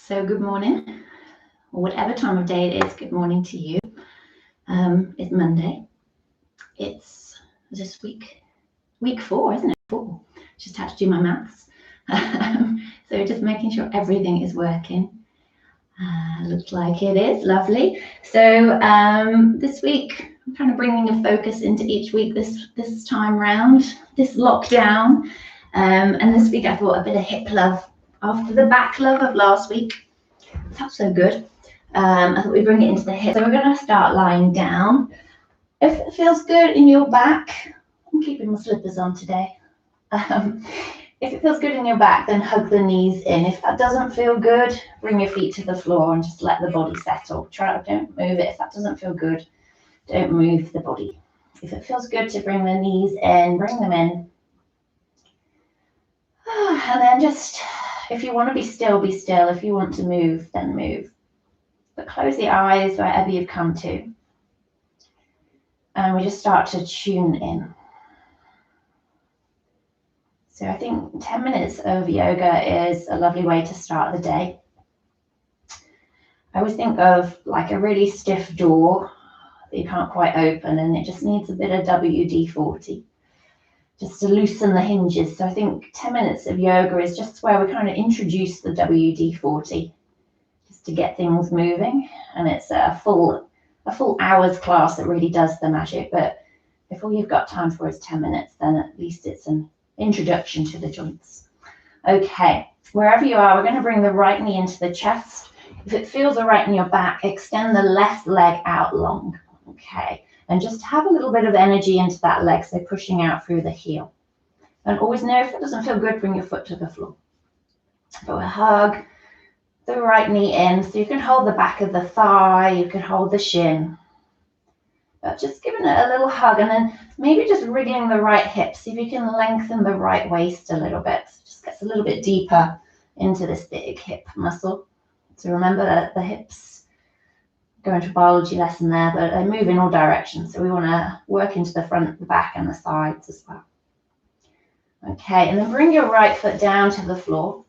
So good morning, or whatever time of day it is, good morning to you. It's Monday. It's this week 4, isn't it? 4. Just had to do my maths. So just making sure everything is working. Looks like it is, lovely. So this week, I'm kind of bringing a focus into each week this time round, this lockdown. And this week I thought a bit of hip love after the back love of last week. Felt so good. I thought we'd bring it into the hip. So we're going to start lying down. If it feels good in your back, I'm keeping my slippers on today. If it feels good in your back, then hug the knees in. If that doesn't feel good, bring your feet to the floor and just let the body settle. Don't move it. If that doesn't feel good, don't move the body. If it feels good to bring the knees in, bring them in. And then just, if you want to be still, be still. If you want to move, then move. But close the eyes wherever you've come to. And we just start to tune in. So I think 10 minutes of yoga is a lovely way to start the day. I always think of like a really stiff door that you can't quite open, and it just needs a bit of WD-40 just to loosen the hinges. So I think 10 minutes of yoga is just where we kind of introduce the WD-40 just to get things moving. And it's a full hour's class that really does the magic. But if all you've got time for is 10 minutes, then at least it's an introduction to the joints. Okay, wherever you are, we're going to bring the right knee into the chest. If it feels all right in your back, extend the left leg out long. Okay, and just have a little bit of energy into that leg, so pushing out through the heel. And always know if it doesn't feel good, bring your foot to the floor. But we'll hug the right knee in, so you can hold the back of the thigh, you can hold the shin. But just giving it a little hug, and then maybe just wriggling the right hip. See if you can lengthen the right waist a little bit. So just gets a little bit deeper into this big hip muscle. So remember that the hips, go into a biology lesson there, but they move in all directions. So we want to work into the front, the back, and the sides as well. Okay, and then bring your right foot down to the floor.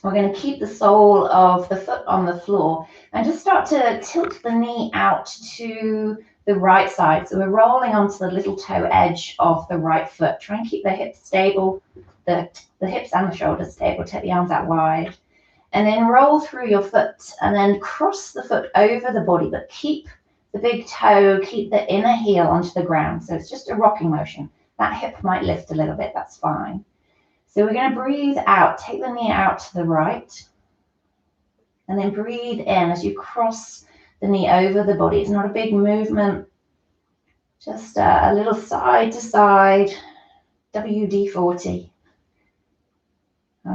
We're going to keep the sole of the foot on the floor and just start to tilt the knee out to the right side. So we're rolling onto the little toe edge of the right foot. Try and keep the hips stable, the hips and the shoulders stable. Take the arms out wide. And then roll through your foot and then cross the foot over the body, but keep the big toe, keep the inner heel onto the ground. So it's just a rocking motion. That hip might lift a little bit, that's fine. So we're going to breathe out, take the knee out to the right, and then breathe in as you cross the knee over the body. It's not a big movement, just a little side to side, WD-40.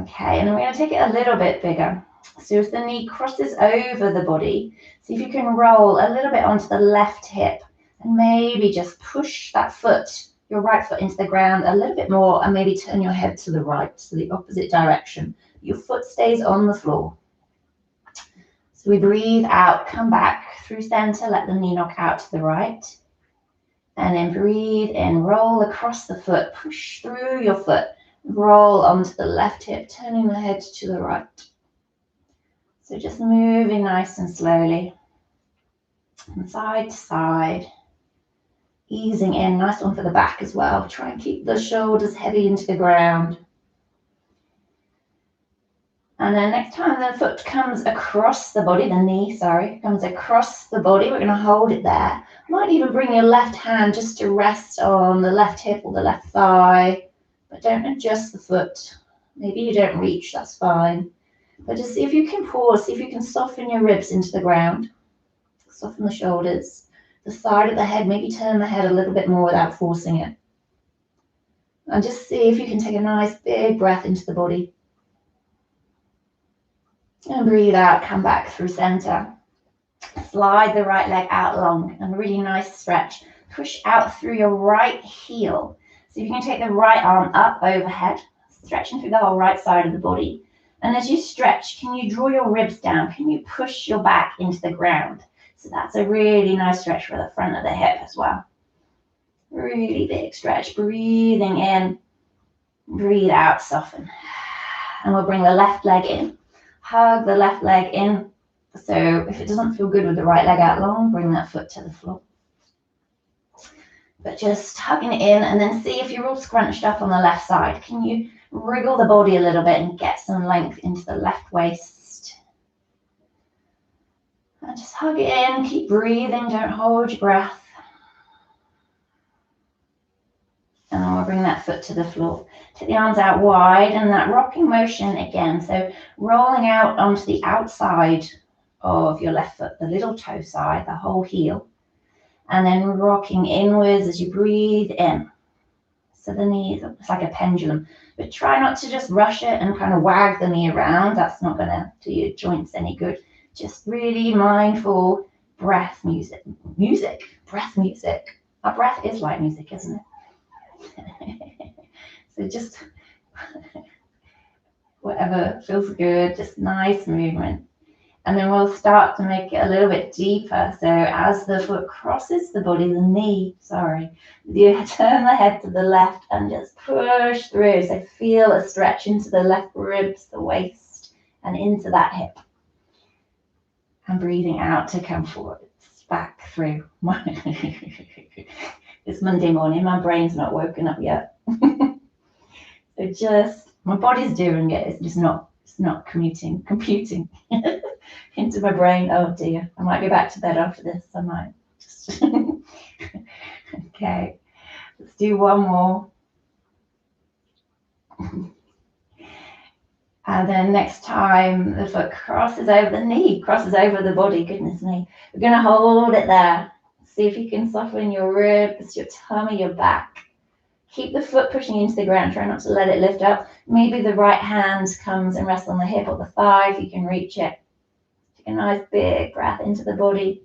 Okay, and then we're going to take it a little bit bigger. So as the knee crosses over the body, see if you can roll a little bit onto the left hip and maybe just push that foot, your right foot, into the ground a little bit more, and maybe turn your head to the right, so the opposite direction. Your foot stays on the floor. So we breathe out, come back through center, let the knee knock out to the right. And then breathe in, roll across the foot, push through your foot. Roll onto the left hip, turning the head to the right. So just moving nice and slowly, from side to side, easing in. Nice one for the back as well. Try and keep the shoulders heavy into the ground. And then next time the foot comes across the body, the knee, comes across the body, we're going to hold it there. Might even bring your left hand just to rest on the left hip or the left thigh. But don't adjust the foot. Maybe you don't reach, that's fine. But just see if you can pause, see if you can soften your ribs into the ground. Soften the shoulders, the side of the head, maybe turn the head a little bit more without forcing it. And just see if you can take a nice big breath into the body. And breathe out, come back through center. Slide the right leg out long, and really nice stretch. Push out through your right heel. So you can take the right arm up overhead, stretching through the whole right side of the body. And as you stretch, can you draw your ribs down? Can you push your back into the ground? So that's a really nice stretch for the front of the hip as well. Really big stretch. Breathing in, breathe out, soften. And we'll bring the left leg in. hug the left leg in. So if it doesn't feel good with the right leg out long, bring that foot to the floor. But just hugging it in, and then see if you're all scrunched up on the left side. Can you wriggle the body a little bit and get some length into the left waist? And just hug it in, keep breathing, don't hold your breath. And then we'll bring that foot to the floor. Take the arms out wide, and that rocking motion again. So rolling out onto the outside of your left foot, the little toe side, the whole heel. And then rocking inwards as you breathe in. So the knee, it's like a pendulum. But try not to just rush it and kind of wag the knee around. That's not going to do your joints any good. Just really mindful breath music. Breath music. Our breath is like music, isn't it? So just whatever feels good, just nice movement. And then we'll start to make it a little bit deeper. So as the foot crosses the body, you turn the head to the left and just push through. So feel a stretch into the left ribs, the waist, and into that hip. And breathing out to come forwards, back through. It's Monday morning, my brain's not woken up yet. So just, my body's doing it, it's just not, computing into my brain. Oh dear, I might go back to bed after this. I might just okay, let's do one more. And then next time the foot crosses over the knee, crosses over the body, goodness me, we're going to hold it there. See if you can soften your ribs, your tummy, your back. Keep the foot pushing into the ground. Try not to let it lift up. Maybe the right hand comes and rests on the hip or the thigh if you can reach it. Take a nice big breath into the body.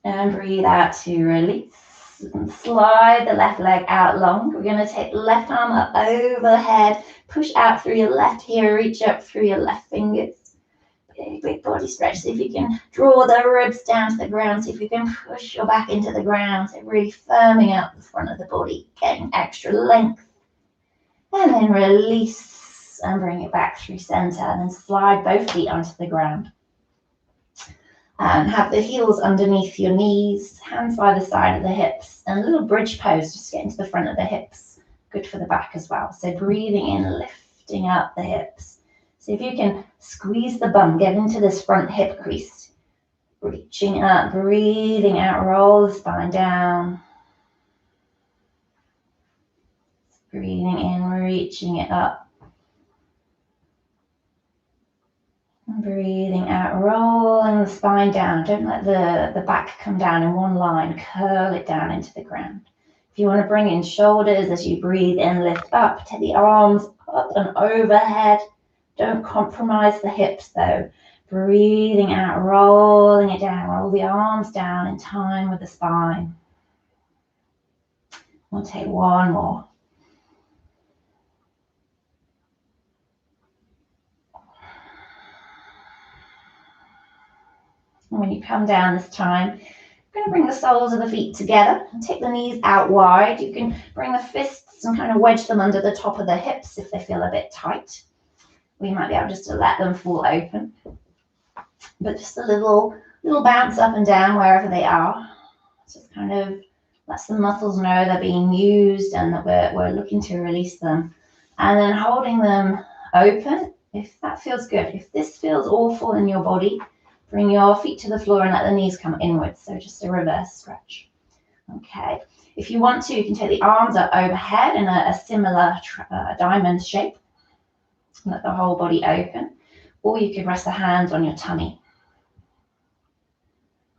And breathe out to release. And slide the left leg out long. We're going to take the left arm up overhead. Push out through your left heel. Reach up through your left fingers. Big body stretch. See if you can draw the ribs down to the ground. See if you can push your back into the ground. So really firming out the front of the body, getting extra length. And then release and bring it back through center. And then slide both feet onto the ground. And have the heels underneath your knees, hands by the side of the hips. And a little bridge pose, just get into the front of the hips. Good for the back as well. So breathing in, lifting up the hips. See if you can squeeze the bum, get into this front hip crease. Reaching up, breathing out, roll the spine down. Breathing in, reaching it up. And breathing out, rolling the spine down. Don't let the back come down in one line. Curl it down into the ground. If you want to bring in shoulders as you breathe in, lift up. Take the arms up and overhead. Don't compromise the hips though. Breathing out, rolling it down. Roll the arms down in time with the spine. We'll take one more. And when you come down this time, you're going to bring the soles of the feet together and take the knees out wide. You can bring the fists and kind of wedge them under the top of the hips if they feel a bit tight. We might be able just to let them fall open. But just a little bounce up and down wherever they are. Just kind of lets the muscles know they're being used and that we're looking to release them. And then holding them open, if that feels good. If this feels awful in your body, bring your feet to the floor and let the knees come inwards. So just a reverse stretch. Okay. If you want to, you can take the arms up overhead in a similar diamond shape. Let the whole body open. Or you could rest the hands on your tummy.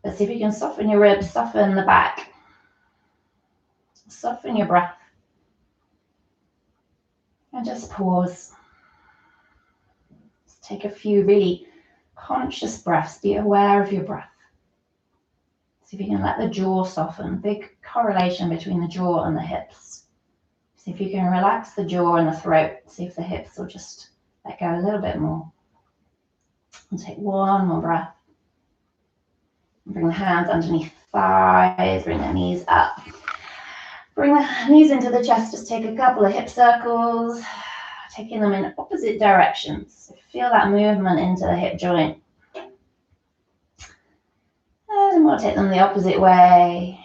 But see if you can soften your ribs, soften the back. Soften your breath. And just pause. Just take a few really conscious breaths. Be aware of your breath. See if you can let the jaw soften. Big correlation between the jaw and the hips. See if you can relax the jaw and the throat. See if the hips will just let go a little bit more. And take one more breath. Bring the hands underneath the thighs. Bring the knees up. Bring the knees into the chest. Just take a couple of hip circles. taking them in opposite directions. So feel that movement into the hip joint. And we'll take them the opposite way.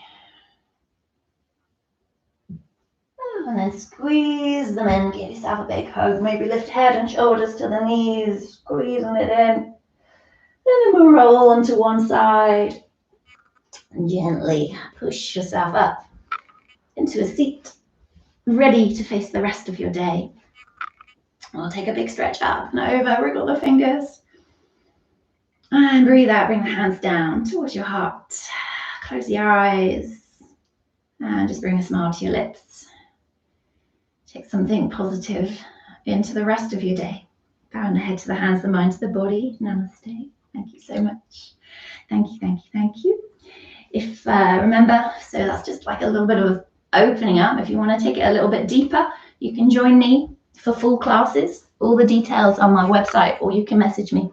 And then squeeze them in, give yourself a big hug. Maybe lift head and shoulders to the knees, squeezing it in. And then we'll roll onto one side and gently push yourself up into a seat, ready to face the rest of your day. We'll take a big stretch up and over, wriggle the fingers. And breathe out, bring the hands down towards your heart. Close your eyes and just bring a smile to your lips. Take something positive into the rest of your day. Bowing the head to the hands, the mind to the body. Namaste. Thank you so much. Thank you, thank you, thank you. If, remember, so that's just like a little bit of opening up. If you want to take it a little bit deeper, you can join me for full classes. All the details on my website, or you can message me.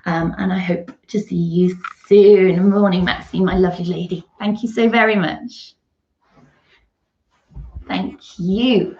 And I hope to see you soon. Morning, Maxine, my lovely lady. Thank you so very much. Thank you.